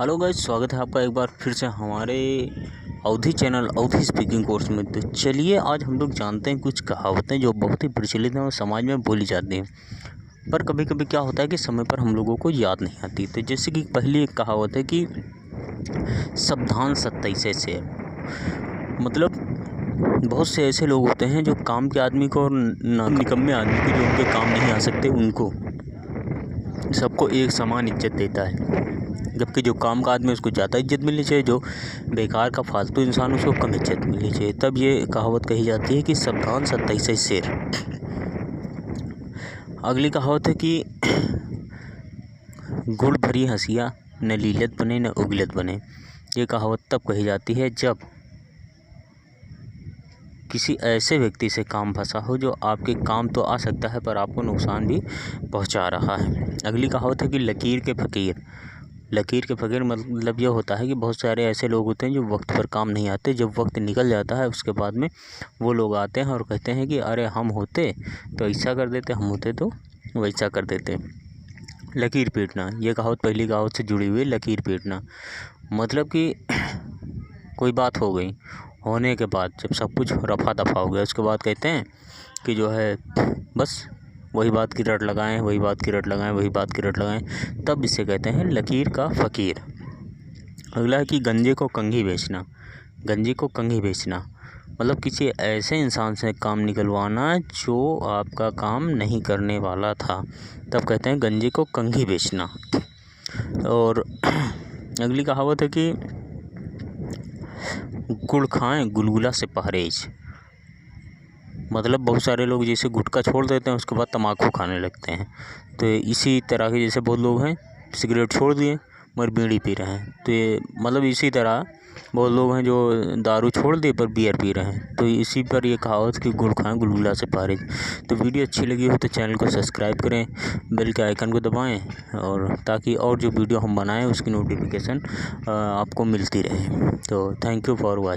Hello guys, स्वागत है आपका एक बार फिर से हमारे अवधि चैनल अवधि स्पीकिंग कोर्स में। तो चलिए आज हम लोग जानते हैं कुछ कहावतें जो बहुत ही प्रचलित हैं और समाज में बोली जाती हैं, पर कभी कभी क्या होता है कि समय पर हम लोगों को याद नहीं आती। तो जैसे कि पहली एक कहावत है कि सावधान 27 से। मतलब बहुत से ऐसे लोग होते हैं जो काम के आदमी को और निकम्मे आदमी को, जो उनके काम नहीं आ सकते, उनको सबको एक समान इज्जत देता है। जबकि जो काम का आदमी है उसको ज़्यादा इज्जत मिलनी चाहिए, जो बेकार का फालतू इंसान उसको कम इज्जत मिलनी चाहिए। तब ये कहावत कही जाती है कि सावधान 27 शेर। अगली कहावत है कि गुड़ भरी हंसिया न लीलत बने न उगलत बने। ये कहावत तब कही जाती है जब किसी ऐसे व्यक्ति से काम फंसा हो जो आपके काम तो आ सकता है पर आपको नुकसान भी पहुंचा रहा है। अगली कहावत है कि लकीर के फ़कीर। लकीर के फ़कीर मतलब यह होता है कि बहुत सारे ऐसे लोग होते हैं जो वक्त पर काम नहीं आते। जब वक्त निकल जाता है उसके बाद में वो लोग आते हैं और कहते हैं कि अरे हम होते तो ऐसा कर देते, हम होते तो वैसा कर देते। लकीर पीटना, ये कहावत पहली कहावत से जुड़ी हुई है। लकीर पीटना मतलब कि कोई बात हो गई, होने के बाद जब सब कुछ रफा दफा हो गया उसके बाद कहते हैं कि जो है बस वही बात की रट लगाएं, वही बात की रट लगाएं, वही बात की रट लगाएं, तब इसे कहते हैं लकीर का फ़कीर। अगला है कि गंजे को कंघी बेचना। गंजे को कंघी बेचना मतलब किसी ऐसे इंसान से काम निकलवाना जो आपका काम नहीं करने वाला था, तब कहते हैं गंजे को कंघी बेचना। और अगली कहावत है कि गुड़ खाएं गुलगुला से परहेज। मतलब बहुत सारे लोग जैसे गुटखा छोड़ देते हैं उसके बाद तम्बाकू खाने लगते हैं। तो इसी तरह के जैसे बहुत लोग हैं सिगरेट छोड़ दिए मगर बीड़ी पी रहे हैं। तो ये मतलब इसी तरह बहुत लोग हैं जो दारू छोड़ दिए पर बियर पी रहे हैं। तो इसी पर ये कहावत कि गुड़ खाएं गुलगुला से परहेज। तो वीडियो अच्छी लगी हो तो चैनल को सब्सक्राइब करें, बेल के आइकन को दबाएं और ताकि और जो वीडियो हम बनाएं उसकी नोटिफिकेशन आपको मिलती रहे। तो थैंक यू फॉर वॉचिंग।